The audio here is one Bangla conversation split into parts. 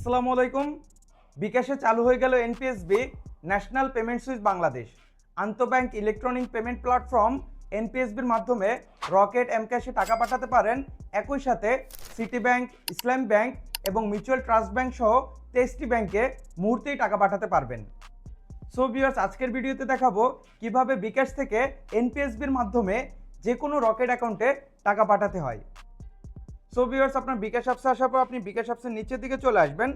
আসসালামু আলাইকুম। বিকাশে চালু হয়ে গেল NPSB national payment switch Bangladesh আন্তঃব্যাংক ইলেকট্রনিক পেমেন্ট প্ল্যাটফর্ম। এনপিএসবির মাধ্যমে রকেট এমক্যাশে টাকা পাঠাতে পারেন। একই সাথে সিটি ব্যাংক, ইসলাম ব্যাংক এবং মিউচুয়াল ট্রাস্ট ব্যাংক সহ 23টি ব্যাংকে মুহূর্তেই টাকা পাঠাতে পারবেন। সো ভিউয়ার্স, আজকের ভিডিওতে দেখাবো কিভাবে বিকাশ থেকে এনপিএসবির মাধ্যমে যে কোনো রকেট অ্যাকাউন্টে টাকা পাঠাতে হয়। সো ভিউয়ার্স, আপনার বিকাশ অ্যাপসে আসার পর আপনি বিকাশ অ্যাপসের নিচের দিকে চলে আসবেন।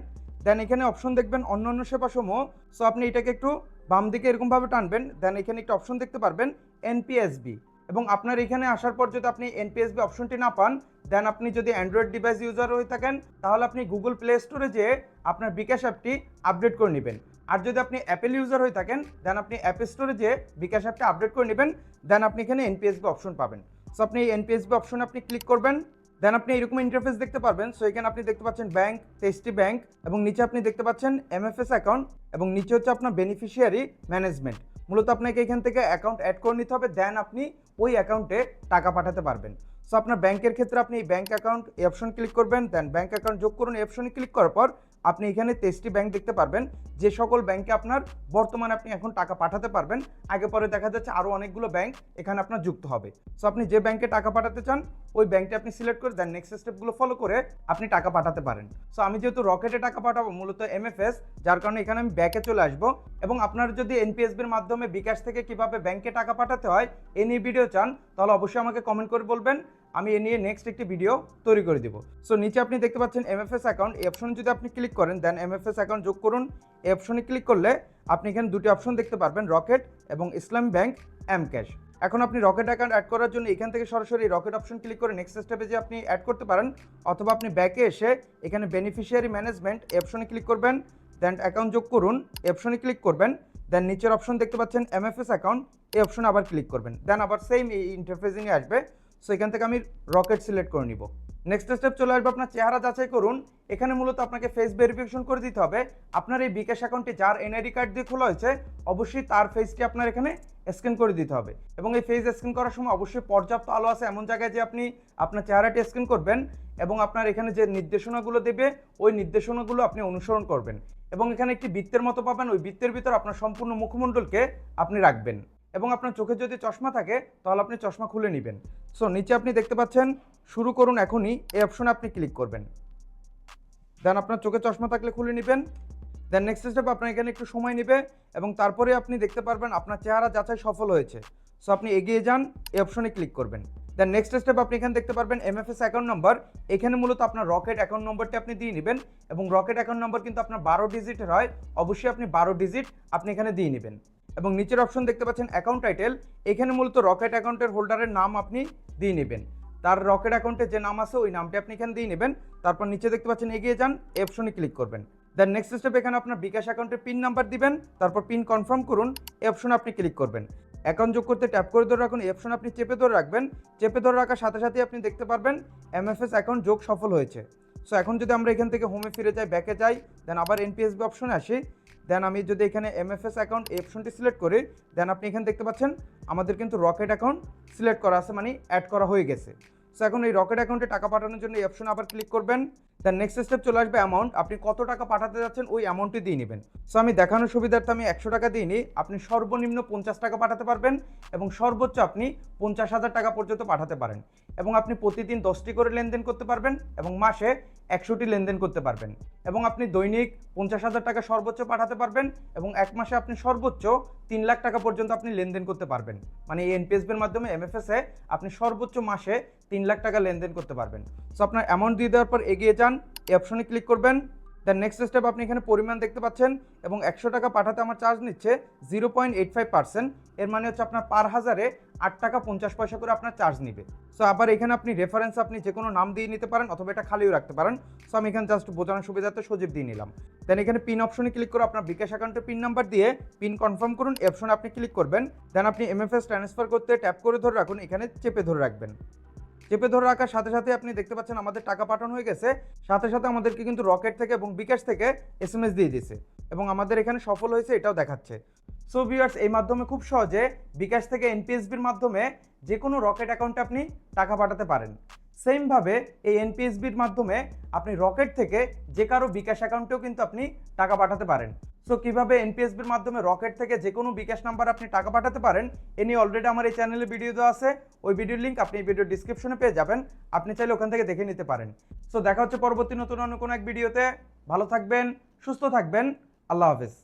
দেন এখানে অপশন দেখবেন অন্যান্য সেবাসমূহ। সো আপনি এটাকে একটু বাম দিকে এরকমভাবে টানবেন। দেন এখানে একটা অপশন দেখতে পারবেন এনপিএসবি, এবং আপনার এখানে আসার পর যদি আপনি এনপিএসবি অপশনটি না পান, দেন আপনি যদি অ্যান্ড্রয়েড ডিভাইস ইউজার হয়ে থাকেন তাহলে আপনি গুগল প্লে স্টোরে যেয়ে আপনার বিকাশ অ্যাপটি আপডেট করে নেবেন। আর যদি আপনি অ্যাপেল ইউজার হয়ে থাকেন দেন আপনি অ্যাপ স্টোরে যেয়ে বিকাশ অ্যাপটি আপডেট করে নেবেন। দেন আপনি এখানে এনপিএসবি অপশন পাবেন। সো আপনি এই এনপিএসবি অপশনে আপনি ক্লিক করবেন। দেন আপনি এরকম ইন্টারফেস দেখতে পারবেন। সো এখানে আপনি দেখতে পাচ্ছেন ব্যাংক, 23টি ব্যাংক, এবং নিচে আপনি দেখতে পাচ্ছেন এমএফএস অ্যাকাউন্ট, এবং নিচে হচ্ছে আপনার বেনিফিশিয়ারি ম্যানেজমেন্ট। মূলত আপনাকে এখান থেকে অ্যাকাউন্ট অ্যাড করে নিতে হবে, দেন আপনি ওই অ্যাকাউন্টে টাকা পাঠাতে পারবেন। সো আপনার ব্যাংকের ক্ষেত্রে আপনি ব্যাংক অ্যাকাউন্ট এই অপশন ক্লিক করবেন। দেন ব্যাংক অ্যাকাউন্ট যোগ করুন এই অপশনে ক্লিক করার পর আপনি এখানে 23টি ব্যাংক দেখতে পারবেন, যে সকল ব্যাংকে আপনার বর্তমানে আপনি এখন টাকা পাঠাতে পারবেন। আগে পরে দেখা যাচ্ছে আরও অনেকগুলো ব্যাংক এখানে আপনার যুক্ত হবে। সো আপনি যে ব্যাংকে টাকা পাঠাতে চান ওই ব্যাংকটি আপনি সিলেক্ট করে দেন নেক্সট স্টেপগুলো ফলো করে আপনি টাকা পাঠাতে পারেন। সো আমি যেহেতু রকেটে টাকা পাঠাবো মূলত এমএফএস, যার কারণে এখানে আমি ব্যাকে চলে আসবো। এবং আপনার যদি এনপিএসবির মাধ্যমে বিকাশ থেকে কিভাবে ব্যাংকে টাকা পাঠাতে হয় এ নিয়ে ভিডিও চান তাহলে অবশ্যই আমাকে কমেন্ট করে বলবেন, আমি এ নিয়ে নেক্সট একটি ভিডিও তৈরি করে দিব। সো নিচে আপনি দেখতে পাচ্ছেন এমএফএস অ্যাকাউন্ট, এই অপশনে যদি আপনি ক্লিক করেন দেন এমএফএস অ্যাকাউন্ট যোগ করুন এই অপশনে ক্লিক করলে আপনি এখানে দুটি অপশন দেখতে পারবেন, রকেট এবং ইসলাম ব্যাংক এমক্যাশ। এখন আপনি রকেট অ্যাকাউন্ট অ্যাড করার জন্য এখান থেকে সরাসরি রকেট অপশন ক্লিক করে নেক্সট স্টেপে যে আপনি অ্যাড করতে পারেন, অথবা আপনি ব্যাকে এসে এখানে বেনিফিশিয়ারি ম্যানেজমেন্ট এই অপশনে ক্লিক করবেন। দেন অ্যাকাউন্ট যোগ করুন এই অপশনে ক্লিক করবেন। দেন নিচের অপশন দেখতে পাচ্ছেন এমএফএস অ্যাকাউন্ট, এই অপশনে আবার ক্লিক করবেন। দেন আবার সেম এই ইন্টারফেসিং এ আসবে। সো এখান থেকে আমি রকেট সিলেক্ট করে নিব। নেক্সট স্টেপ চলে আসবে আপনার চেহারা যাচাই করুন। এখানে মূলত আপনাকে ফেস ভেরিফিকেশন করে দিতে হবে। আপনার এই বিকাশ অ্যাকাউন্টে যার এনআইডি কার্ড দিয়ে খোলা হয়েছে অবশ্যই তার ফেসটি আপনার এখানে স্ক্যান করে দিতে হবে, এবং এই ফেস স্ক্যান করার সময় অবশ্যই পর্যাপ্ত আলো আছে এমন জায়গায় যে আপনি আপনার চেহারাটি স্ক্যান করবেন, এবং আপনার এখানে যে নির্দেশনাগুলো দেবে ওই নির্দেশনাগুলো আপনি অনুসরণ করবেন। এবং এখানে একটি বৃত্তের মতো পাবেন, ওই বৃত্তের ভিতর আপনার সম্পূর্ণ মুখমণ্ডলকে আপনি রাখবেন, এবং আপনার চোখে যদি চশমা থাকে তাহলে আপনি চশমা খুলে নেবেন। সো নিচে আপনি দেখতে পাচ্ছেন শুরু করুন এখনই এই অপশনে আপনি ক্লিক করবেন। দেন আপনার চোখে চশমা থাকলে খুলে নেবেন। দেন নেক্সট স্টেপ আপনার এখানে একটু সময় নেবে, এবং তারপরে আপনি দেখতে পারবেন আপনার চেহারা যাচাই সফল হয়েছে। সো আপনি এগিয়ে যান এই অপশনে ক্লিক করবেন। দেন নেক্সট স্টেপ আপনি এখানে দেখতে পারবেন এমএফএস অ্যাকাউন্ট নাম্বার। এখানে মূলত আপনার রকেট অ্যাকাউন্ট নম্বরটি আপনি দিয়ে নেবেন, এবং রকেট অ্যাকাউন্ট নাম্বার কিন্তু আপনার 12 ডিজিটের হয়, অবশ্যই আপনি 12 ডিজিট আপনি এখানে দিয়ে নেবেন। এবং নিচের অপশন দেখতে পাচ্ছেন অ্যাকাউন্ট টাইটেল, এখানে মূলত রকেট অ্যাকাউন্টের হোল্ডারের নাম আপনি দিয়ে নেবেন। তার রকেট অ্যাকাউন্টে যে নাম আছে ওই নামটি আপনি এখানে দিয়ে নেবেন। তারপর নিচে দেখতে পাচ্ছেন এগিয়ে যান এই অপশনে ক্লিক করবেন। দেন নেক্সট স্টেপ এখানে আপনার বিকাশ অ্যাকাউন্টের পিন নাম্বার দিবেন, তারপর পিন কনফার্ম করুন এই অপশনে আপনি ক্লিক করবেন। অ্যাকাউন্ট যোগ করতে ট্যাপ করে ধরে রাখুন এই অপশন আপনি চেপে ধরে রাখবেন। চেপে ধরে রাখার সাথে সাথে আপনি দেখতে পারবেন এমএফএস অ্যাকাউন্ট যোগ সফল হয়েছে। সো এখন যদি আমরা এখান থেকে হোমে ফিরে যাই, ব্যাকে যাই, দেন আবার এনপিএসবি অপশনে আসি, দেন আমি যদি এখানে এমএফএস অ্যাকাউন্ট এই অপশনটি সিলেক্ট করি, দেন আপনি এখানে দেখতে পাচ্ছেন আমাদের কিন্তু রকেট অ্যাকাউন্ট সিলেক্ট করা আছে, মানে অ্যাড করা হয়ে গেছে। সো এখন এই রকেট অ্যাকাউন্টে টাকা পাঠানোর জন্য এই অপশনে আবার ক্লিক করবেন। দেন নেক্সট স্টেপ চলে আসবে অ্যামাউন্ট, আপনি কত টাকা পাঠাতে যাচ্ছেন ওই অ্যামাউন্টটি দিয়ে নেবেন। সো আমি দেখানোর সুবিধার্থে আমি 100 টাকা দিয়ে নিই। আপনি সর্বনিম্ন 50 টাকা পাঠাতে পারবেন, এবং সর্বোচ্চ আপনি 50,000 টাকা পর্যন্ত পাঠাতে পারেন, এবং আপনি প্রতিদিন 10টি করে লেনদেন করতে পারবেন, এবং মাসে 100টি লেনদেন করতে পারবেন, এবং আপনি দৈনিক 50,000 টাকা সর্বোচ্চ পাঠাতে পারবেন, এবং এক মাসে আপনি সর্বোচ্চ 3 লাখ টাকা পর্যন্ত আপনি লেনদেন করতে পারবেন। মানে এই এনপিএসবির মাধ্যমে এমএফএসে আপনি সর্বোচ্চ মাসে 3 লাখ টাকা লেনদেন করতে পারবেন। সো আপনার অ্যামাউন্ট দিয়ে দেওয়ার পর এগিয়ে যান এই অপশনে ক্লিক করবেন। দেন নেক্সট স্টেপ আপনি এখানে পরিমাণ দেখতে পাচ্ছেন, এবং 100 টাকা পাঠাতে আমার চার্জ নিচ্ছে 0.85%। এর মানে হচ্ছে আপনার পার হাজারে 8 টাকা 50 পয়সা করে আপনার চার্জ নেবে। সো আবার এখানে আপনি রেফারেন্স আপনি যে কোনো নাম দিয়ে নিতে পারেন, অথবা এটা খালিও রাখতে পারেন। সো আমি এখানে জাস্ট বোঝানোর সুবিধাতে সজীব দিয়ে নিলাম। দেন এখানে পিন অপশনে ক্লিক করে আপনার বিকাশ অ্যাকাউন্টের পিন নাম্বার দিয়ে পিন কনফার্ম করুন এই অপশনে আপনি ক্লিক করবেন। দেন আপনি এমএফএস ট্রান্সফার করতে ট্যাপ করে ধরে রাখুন, এখানে চেপে ধরে রাখবেন। চেপে ধরে রাখার সাথে সাথে আপনি দেখতে পাচ্ছেন আমাদের টাকা পাঠানো হয়ে গেছে। সাথে সাথে আমাদেরকে কিন্তু রকেট থেকে এবং বিকাশ থেকে এসএমএস দিয়ে দিয়েছে, এবং আমাদের এখানে সফল হয়েছে এটাও দেখাচ্ছে। সো ভিউয়ার্স, এই মাধ্যমে খুব সহজে বিকাশ থেকে এনপিএসবির মাধ্যমে যে কোনো রকেট অ্যাকাউন্টে আপনি টাকা পাঠাতে পারেন। সেমভাবে এই এনপিএসবির মাধ্যমে আপনি রকেট থেকে যে কারো বিকাশ অ্যাকাউন্টেও কিন্তু আপনি টাকা পাঠাতে পারেন। সো কীভাবে এনপিএসবির মাধ্যমে রকেট থেকে যে কোনো বিকাশ নাম্বার আপনি টাকা পাঠাতে পারেন এ নিয়ে অলরেডি আমার এই চ্যানেলে ভিডিও দেওয়া আছে, ওই ভিডিওর লিঙ্ক আপনি এই ভিডিও ডিসক্রিপশনে পেয়ে যাবেন, আপনি চাইলে ওখান থেকে দেখে নিতে পারেন। সো দেখা হচ্ছে পরবর্তী নতুন অন্য কোনো এক ভিডিওতে। ভালো থাকবেন, সুস্থ থাকবেন, আল্লাহ হাফেজ।